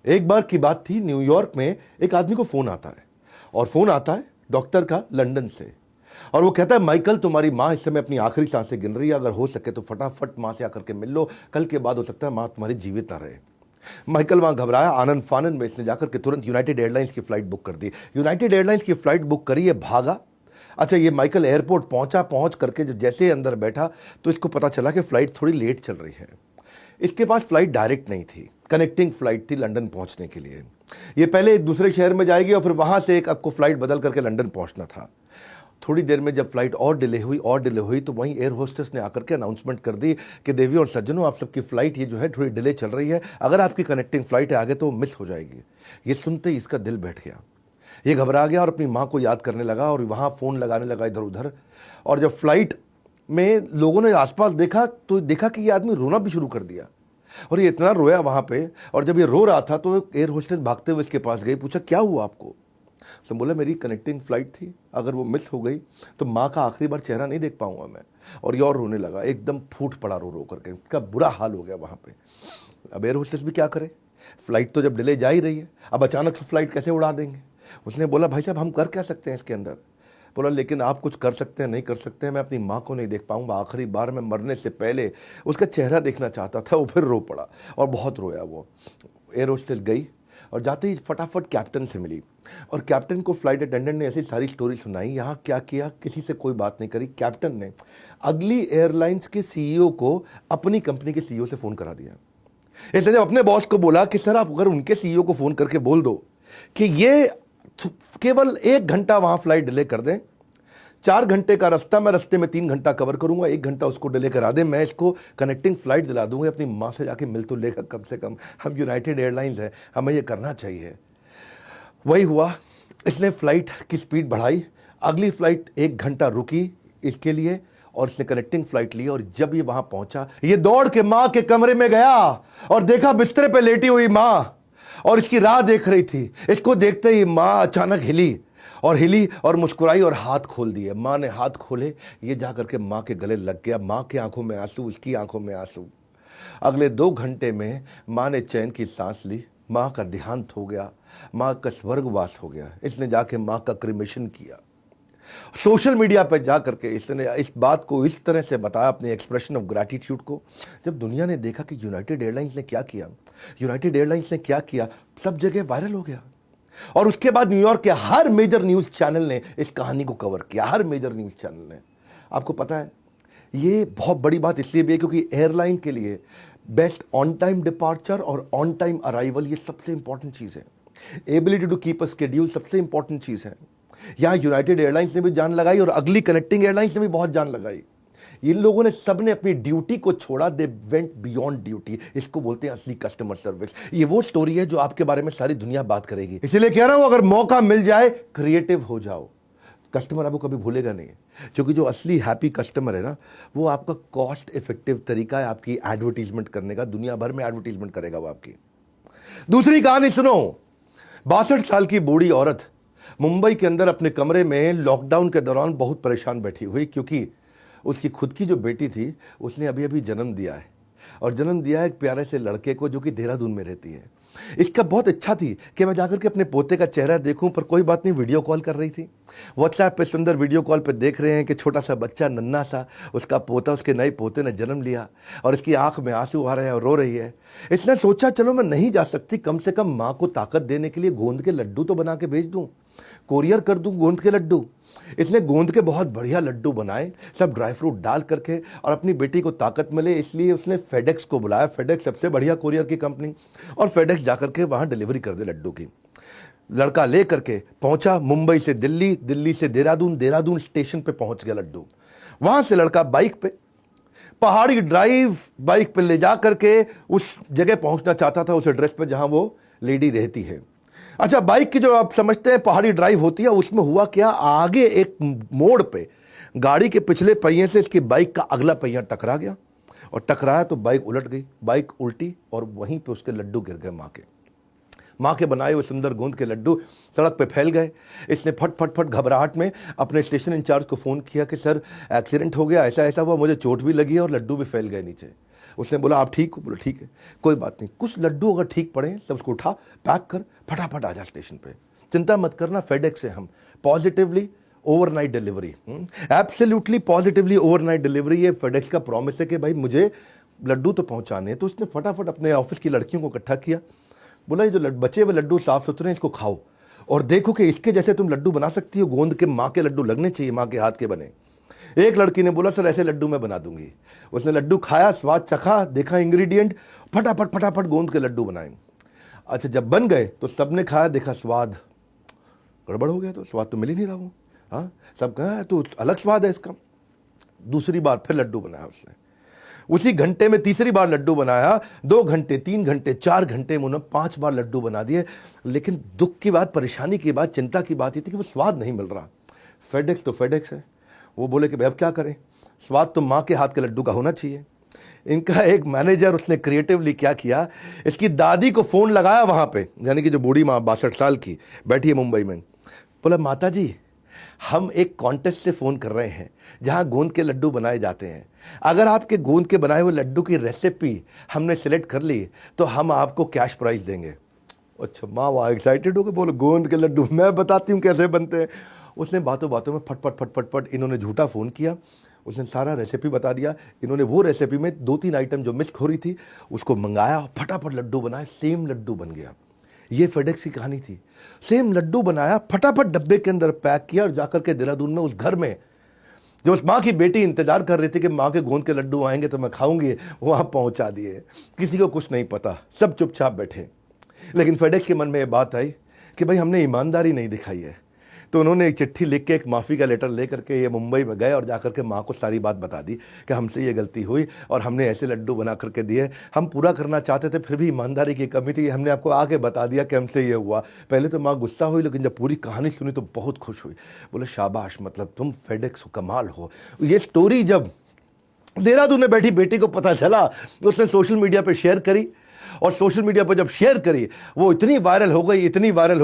एक बार की बात थी, न्यूयॉर्क में एक आदमी को फोन आता है और फोन आता है डॉक्टर का लंदन से। और वो कहता है, माइकल तुम्हारी माँ इस समय अपनी आखिरी सांसें गिन रही है, अगर हो सके तो फटाफट माँ से आकर के मिल लो, कल के बाद हो सकता है माँ तुम्हारी जीवित ना रहे। माइकल वहां घबराया, आनंद फानन में इसने जाकर के तुरंत यूनाइटेड एयरलाइंस की फ्लाइट बुक कर दी। यूनाइटेड एयरलाइंस की फ्लाइट बुक करी, ये भागा। अच्छा, ये माइकल एयरपोर्ट पहुंचा, पहुंच करके जब जैसे ही अंदर बैठा तो इसको पता चला कि फ्लाइट थोड़ी लेट चल रही है। इसके पास फ्लाइट डायरेक्ट नहीं थी, कनेक्टिंग फ्लाइट थी लंदन पहुंचने के लिए। ये पहले एक दूसरे शहर में जाएगी और फिर वहां से एक आपको फ्लाइट बदल करके लंदन पहुंचना था। थोड़ी देर में जब फ्लाइट और डिले हुई तो वहीं एयर होस्टेस ने आकर के अनाउंसमेंट कर दी कि देवियों और सज्जनों, आप सबकी फ्लाइट ये जो है थोड़ी डिले चल रही है, अगर आपकी कनेक्टिंग फ्लाइट है आगे तो मिस हो जाएगी। ये सुनते ही इसका दिल बैठ गया, ये घबरा गया और अपनी माँ को याद करने लगा और वहाँ फ़ोन लगाने लगा इधर उधर। और जब फ्लाइट में लोगों ने आसपास देखा तो देखा कि ये आदमी रोना भी शुरू कर दिया और ये इतना रोया वहाँ पे। और जब ये रो रहा था तो एयर होस्टेस भागते हुए इसके पास गई, पूछा क्या हुआ आपको। तो बोला मेरी कनेक्टिंग फ्लाइट थी, अगर वो मिस हो गई तो माँ का आखिरी बार चेहरा नहीं देख पाऊंगा मैं। और ये और रोने लगा, एकदम फूट पड़ा रो रो करके, इसका बुरा हाल हो गया वहाँ पे। अब एयर होस्टेस भी क्या करे, फ्लाइट तो जब डिले जा ही रही है, अब अचानक से फ्लाइट कैसे उड़ा देंगे। उसने बोला भाई साहब हम कर क्या सकते हैं इसके अंदर। बोला लेकिन आप कुछ कर सकते हैं, नहीं कर सकते हैं, मैं अपनी माँ को नहीं देख पाऊंगा, आखिरी बार मैं मरने से पहले उसका चेहरा देखना चाहता था। वो फिर रो पड़ा और बहुत रोया वो। एयर होस्टेस गई और जाते ही फटाफट कैप्टन से मिली और कैप्टन को फ्लाइट अटेंडेंट ने ऐसी सारी स्टोरी सुनाई। यहाँ क्या किया, किसी से कोई बात नहीं करी, कैप्टन ने अगली एयरलाइंस के सीईओ को अपनी कंपनी के सीईओ से फ़ोन करा दिया। इसने जब अपने बॉस को बोला कि सर आप अगर उनके सीईओ को फ़ोन करके बोल दो कि ये केवल 1 घंटा वहाँ फ्लाइट डिले कर दें, 4 घंटे का रास्ता, मैं रास्ते में 3 घंटा कवर करूंगा, 1 घंटा उसको डिले करा दे, मैं इसको कनेक्टिंग फ्लाइट दिला दूंगा, अपनी माँ से जाके मिल तो लेगा कम से कम, हम यूनाइटेड एयरलाइंस है, हमें ये करना चाहिए। वही हुआ, इसने फ्लाइट की स्पीड बढ़ाई, अगली फ्लाइट 1 घंटा रुकी इसके लिए और इसने कनेक्टिंग फ्लाइट ली। और जब ये वहां पहुंचा, ये दौड़ के माँ के कमरे में गया और देखा बिस्तर पे लेटी हुई माँ और इसकी राह देख रही थी। इसको देखते ही माँ अचानक हिली और मुस्कुराई और हाथ खोल दिए। माँ ने हाथ खोले, ये जाकर के माँ के गले लग गया, माँ की आंखों में आंसू, उसकी आंखों में आंसू। अगले 2 घंटे में माँ ने चैन की सांस ली, माँ का देहांत हो गया, माँ का स्वर्गवास हो गया। इसने जाके माँ का क्रिमेशन किया। सोशल मीडिया पर जाकर के इसने इस बात को इस तरह से बताया, अपने एक्सप्रेशन ऑफ ग्रैटिट्यूड को। जब दुनिया ने देखा कि यूनाइटेड एयरलाइंस ने क्या किया, सब जगह वायरल हो गया। और उसके बाद न्यूयॉर्क के हर मेजर न्यूज चैनल ने इस कहानी को कवर किया, हर मेजर न्यूज चैनल ने। आपको पता है ये बहुत बड़ी बात इसलिए भी है क्योंकि एयरलाइन के लिए बेस्ट ऑन टाइम डिपार्चर और ऑन टाइम अराइवल ये सबसे इंपॉर्टेंट चीज है। Ability to keep a schedule सबसे इंपॉर्टेंट चीज है। यहां यूनाइटेड एयरलाइंस ने भी जान लगाई और अगली कनेक्टिंग एयरलाइंस ने भी बहुत जान लगाई। इन लोगों ने सबने अपनी ड्यूटी को छोड़ा, दे वेंट बियॉन्ड ड्यूटी। इसको बोलते हैं असली कस्टमर सर्विस। ये वो स्टोरी है जो आपके बारे में सारी दुनिया बात करेगी। इसलिए कह रहा हूं अगर मौका मिल जाए क्रिएटिव हो जाओ, कस्टमर आपको कभी भूलेगा नहीं। क्योंकि जो असली हैप्पी कस्टमर है ना, वो आपका कॉस्ट इफेक्टिव तरीका है आपकी एडवर्टीजमेंट करने का, दुनिया भर में एडवर्टीजमेंट करेगा वो आपकी। दूसरी कहानी सुनो, 62 साल की बूढ़ी औरत मुंबई के अंदर अपने कमरे में लॉकडाउन के दौरान बहुत परेशान बैठी हुई, क्योंकि उसकी खुद की जो बेटी थी उसने अभी अभी जन्म दिया है और जन्म दिया है एक प्यारे से लड़के को जो कि देहरादून में रहती है। इसका बहुत इच्छा थी कि मैं जाकर के अपने पोते का चेहरा देखूं, पर कोई बात नहीं, वीडियो कॉल कर रही थी। व्हाट्सएप पे सुंदर वीडियो कॉल पे देख रहे हैं कि छोटा सा बच्चा, नन्हा सा, उसका पोता, उसके नए पोते ने जन्म लिया और इसकी आंख में आंसू आ रहे हैं और रो रही है। इसने सोचा चलो मैं नहीं जा सकती, कम से कम माँ को ताकत देने के लिए गोंद के लड्डू तो बना के भेज दूं, कोरियर कर दूं गोंद के लड्डू। इसने गोंद के बहुत बढ़िया लड्डू बनाए, सब ड्राई फ्रूट डाल करके, और अपनी बेटी को ताकत मिले इसलिए उसने फेडेक्स को बुलाया। फेडेक्स सबसे बढ़िया कोरियर की कंपनी, और फेडेक्स जाकर के वहां डिलीवरी कर दे लड्डू की। लड़का ले करके पहुंचा मुंबई से दिल्ली, दिल्ली से देहरादून, देहरादून स्टेशन पे पहुंच गया लड्डू। वहां से लड़का बाइक पे, पहाड़ी ड्राइव बाइक पे ले जा करके उस जगह पहुंचना चाहता था, उस एड्रेस पे जहां वो लेडी रहती है। अच्छा, बाइक की जो आप समझते हैं पहाड़ी ड्राइव होती है, उसमें हुआ क्या, आगे एक मोड़ पे गाड़ी के पिछले पहिए से इसकी बाइक का अगला पहिया टकरा गया और टकराया तो बाइक उलट गई, बाइक उल्टी और वहीं पे उसके लड्डू गिर गए। माँ के बनाए हुए सुंदर गोंद के लड्डू सड़क पे फैल गए। इसने फट फट फट घबराहट में अपने स्टेशन इंचार्ज को फ़ोन किया कि सर एक्सीडेंट हो गया, ऐसा ऐसा हुआ, मुझे चोट भी लगी है और लड्डू भी फैल गए नीचे। उसने बोला आप ठीक हो? बोला ठीक है, कोई बात नहीं, कुछ लड्डू अगर ठीक पड़े सब उसको उठा, पैक कर, फटाफट आ जा स्टेशन पे, चिंता मत करना, फेडेक्स से हम positively overnight delivery, absolutely positively overnight delivery. ये फेडेक्स का प्रॉमिस है कि भाई मुझे लड्डू तो पहुंचाने हैं। तो उसने फटाफट अपने ऑफिस की लड़कियों को इकट्ठा किया, बोला ये जो बचे हुए लड्डू साफ सुथरे हैं, इसको खाओ और देखो कि इसके जैसे तुम लड्डू बना सकती हो, गोंद के माँ के लड्डू लगने चाहिए, माँ के हाथ के बने। एक लड़की ने बोला सर ऐसे लड्डू मैं बना दूंगी। उसने लड्डू खाया, स्वाद चखा, देखा इंग्रेडिएंट, फटाफट फटाफट गोंद के लड्डू बनाए। अच्छा जब बन गए तो सबने खाया, देखा स्वाद गड़बड़ हो गया, तो स्वाद तो मिल ही नहीं रहा वो। हाँ, सब कहा तो अलग स्वाद है इसका। दूसरी बार फिर लड्डू बनाया उसने, उसी घंटे में तीसरी बार लड्डू बनाया, 2 घंटे 3 घंटे 4 घंटे में उन्होंने 5 बार लड्डू बना दिए। लेकिन दुख की बात, परेशानी की बात, चिंता की बात ये थी कि वो स्वाद नहीं मिल रहा। फेडेक्स तो फेडेक्स है, वो बोले कि भाई अब क्या करें, स्वाद तो माँ के हाथ के लड्डू का होना चाहिए। इनका एक मैनेजर उसने क्रिएटिवली क्या किया, इसकी दादी को फ़ोन लगाया वहाँ पे, यानी कि जो बूढ़ी माँ 62 साल की बैठी है मुंबई में। बोला माता जी हम एक कॉन्टेस्ट से फ़ोन कर रहे हैं जहाँ गोंद के लड्डू बनाए जाते हैं, अगर आपके गोंद के बनाए हुए लड्डू की रेसिपी हमने सिलेक्ट कर ली तो हम आपको कैश प्राइज़ देंगे। अच्छा माँ वहाँ एक्साइटेड हो गए, बोलो गोंद के लड्डू मैं बताती हूँ कैसे बनते हैं। उसने बातों बातों में फटफट फटफट फट इन्होंने झूठा फ़ोन किया, उसने सारा रेसिपी बता दिया। इन्होंने वो रेसिपी में 2-3 आइटम जो मिस हो रही थी उसको मंगाया, फटाफट लड्डू बनाए, सेम लड्डू बन गया। ये फेडेक्स की कहानी थी। सेम लड्डू बनाया, फटाफट डब्बे के अंदर पैक किया और जाकर के देहरादून में उस घर में जो उस माँ की बेटी इंतजार कर रही थी कि माँ के गोंद के लड्डू आएंगे तो मैं खाऊंगी, वहाँ पहुँचा दिए। किसी को कुछ नहीं पता, सब चुपचाप बैठे। लेकिन फेडेक्स के मन में ये बात आई कि भाई हमने ईमानदारी नहीं दिखाई है। तो उन्होंने एक चिट्ठी लिख के, एक माफ़ी का लेटर ले करके ये मुंबई में गए और जाकर के माँ को सारी बात बता दी कि हमसे ये गलती हुई और हमने ऐसे लड्डू बना करके दिए, हम पूरा करना चाहते थे फिर भी ईमानदारी की कमी थी, हमने आपको आके बता दिया कि हमसे ये हुआ। पहले तो माँ गुस्सा हुई, लेकिन जब पूरी कहानी सुनी तो बहुत खुश हुई। बोले शाबाश, मतलब तुम फेडेक्स कमाल हो। ये स्टोरी जब देहरादून में बैठी बेटी को पता चला, उसने सोशल मीडिया पर शेयर करी और सोशल मीडिया पर जब शेयर करी वो इतनी वायरल हो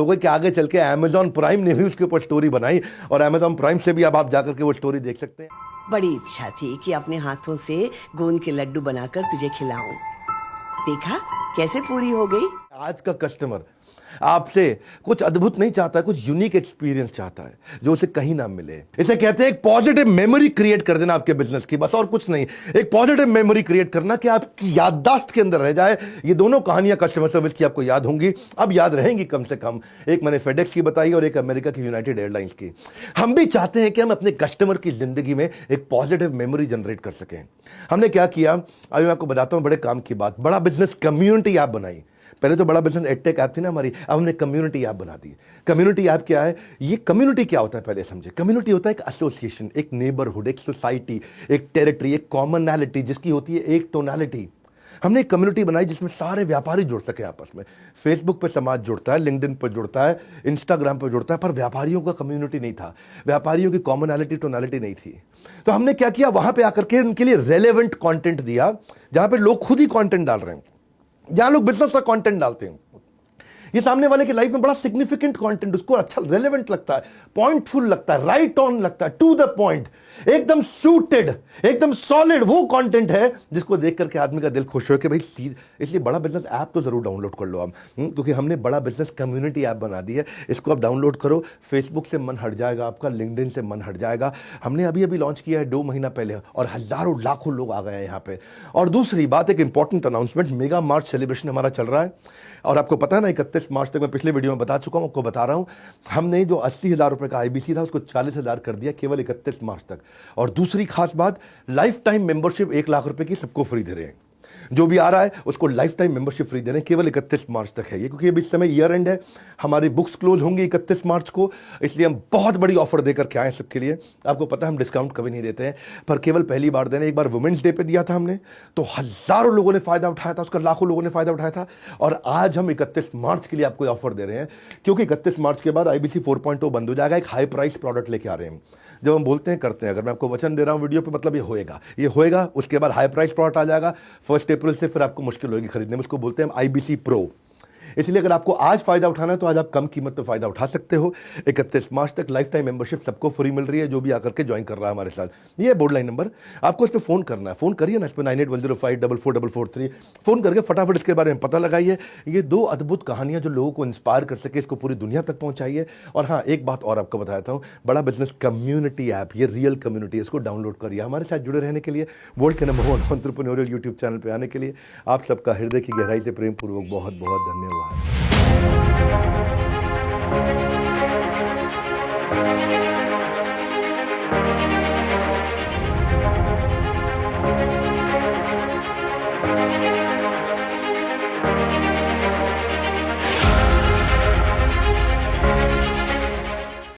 गई कि आगे चल के अमेजॉन प्राइम ने भी उसके ऊपर स्टोरी बनाई और अमेजॉन प्राइम से भी अब आप जाकर के वो स्टोरी देख सकते हैं। बड़ी इच्छा थी कि अपने हाथों से गोंद के लड्डू बनाकर तुझे खिलाऊं। देखा कैसे पूरी हो गई। आज का कस्टमर आपसे कुछ अद्भुत नहीं चाहता, कुछ यूनिक एक्सपीरियंस चाहता है जो उसे कहीं ना मिले। इसे कहते हैं एक पॉजिटिव मेमोरी क्रिएट कर देना आपके बिजनेस की, बस और कुछ नहीं। एक पॉजिटिव मेमोरी क्रिएट करना कि आपकी याददाश्त के अंदर रह जाए। ये दोनों कहानियां कस्टमर सर्विस की आपको याद होंगी, अब याद रहेंगी कम से कम। एक मैंने फेडेक्स की बताई और एक अमेरिका की यूनाइटेड एयरलाइंस की। हम भी चाहते हैं कि हम अपने कस्टमर की जिंदगी में एक पॉजिटिव मेमोरी जनरेट कर सकें। हमने क्या किया, अभी मैं आपको बताता हूं, बड़े काम की बात। बड़ा बिजनेस कम्युनिटी ऐप बनाई। पहले तो बड़ा बिजनेस एडटेक ऐप थी ना हमारी, अब हमने कम्युनिटी ऐप बना दी। कम्युनिटी ऐप क्या है, ये कम्युनिटी क्या होता है पहले समझे। कम्युनिटी होता है एक एसोसिएशन, एक नेबरहुड, एक सोसाइटी, एक टेरिटरी, एक कॉमनैलिटी जिसकी होती है एक टोनैलिटी। हमने एक कम्युनिटी बनाई जिसमें सारे व्यापारी जुड़ सके आपस में। फेसबुक पे समाज जुड़ता है, लिंक्डइन पर जुड़ता है, इंस्टाग्राम पर जुड़ता है, पर व्यापारियों का कम्युनिटी नहीं था, व्यापारियों की कॉमनैलिटी टोनैलिटी नहीं थी। तो हमने क्या किया, वहां पे आकर के उनके लिए रेलेवेंट कंटेंट दिया, जहां पे लोग खुद ही कंटेंट डाल रहे हैं, जहां लोग बिजनेस का कंटेंट डालते हैं। ये सामने वाले की लाइफ में बड़ा सिग्निफिकेंट कंटेंट, उसको अच्छा रेलेवेंट लगता है, पॉइंटफुल लगता है, राइट ऑन लगता है, टू द पॉइंट, एकदम सूटेड, एकदम सॉलिड वो कंटेंट है जिसको देख करके आदमी का दिल खुश हो कि भाई इसलिए बड़ा बिजनेस ऐप तो जरूर डाउनलोड कर लो आप, क्योंकि हमने बड़ा बिजनेस कम्युनिटी ऐप बना दी है। इसको आप डाउनलोड करो, फेसबुक से मन हट जाएगा आपका, लिंक्डइन से मन हट जाएगा। हमने अभी अभी लॉन्च किया है 2 महीना पहले और हजारों लाखों लोग आ गए हैं यहाँ पे। और दूसरी बात, एक इंपॉर्टेंट अनाउंसमेंट, मेगा मार्च सेलिब्रेशन हमारा चल रहा है और आपको पता है ना 31 मार्च तक, मैं पिछले वीडियो में बता चुका हूं, आपको बता रहा हूं, हमने जो 80,000 रुपए का आईबीसी था उसको 40,000 कर दिया केवल 31 मार्च तक। और दूसरी खास बात, लाइफ टाइम मेंबरशिप 1 लाख रुपए की सबको फ्री दे रहे हैं। जो भी आ रहा है उसको लाइफ टाइम मेंबरशिप फ्री दे रहे हैं, केवल 31 मार्च तक है ये, क्योंकि अभी इस समय ईयर एंड है, हमारी बुक्स क्लोज होंगी 31 मार्च को, इसलिए हम बहुत बड़ी ऑफर देकर के आए सबके लिए। आपको पता है हम डिस्काउंट कभी नहीं देते हैं, पर केवल पहली बार दे रहे हैं। एक बार वुमेन्स डे पे दिया था हमने, तो हजारों लोगों ने फायदा उठाया था उसका, लाखों लोगों ने फायदा उठाया था। और आज हम 31 मार्च के लिए आपको ऑफर दे रहे हैं, क्योंकि 31 मार्च के बाद IBC 4.0 बंद हो जाएगा। एक हाई प्राइस प्रोडक्ट लेके आ रहे हैं, जब हम बोलते हैं करते हैं। अगर मैं आपको वचन दे रहा हूं वीडियो पे, मतलब ये होएगा। उसके बाद हाई प्राइस प्रोडक्ट आ जाएगा 1 अप्रैल से, फिर आपको मुश्किल होगी खरीदने में। उसको बोलते हैं IBC प्रो। इसलिए अगर आपको आज फायदा उठाना है तो आज आप कम कीमत पे फायदा उठा सकते हो। 31 मार्च तक लाइफ टाइम मेंबरशिप सबको फ्री मिल रही है, जो भी आकर के ज्वाइन कर रहा है हमारे साथ। ये बोर्ड लाइन नंबर, आपको इस पर फोन करना है, फोन करिए ना इस पर 9810544443। फोन करके फटाफट इसके बारे में पता लगाइए। ये 2 अद्भुत कहानियां जो लोगों को इंस्पायर कर सके, इसको पूरी दुनिया तक पहुंचाइए। और हाँ, एक बात और आपको बताता हूं, बड़ा बिजनेस कम्युनिटी ऐप, ये रियल कम्युनिटी, इसको डाउनलोड करिए। हमारे साथ जुड़े रहने के लिए, वर्ल्ड के नंबर 1 एंटरप्रेन्योरियल यूट्यूब चैनल पे आने के लिए आप सबका हृदय की गहराई से प्रेम पूर्वक बहुत बहुत धन्यवाद।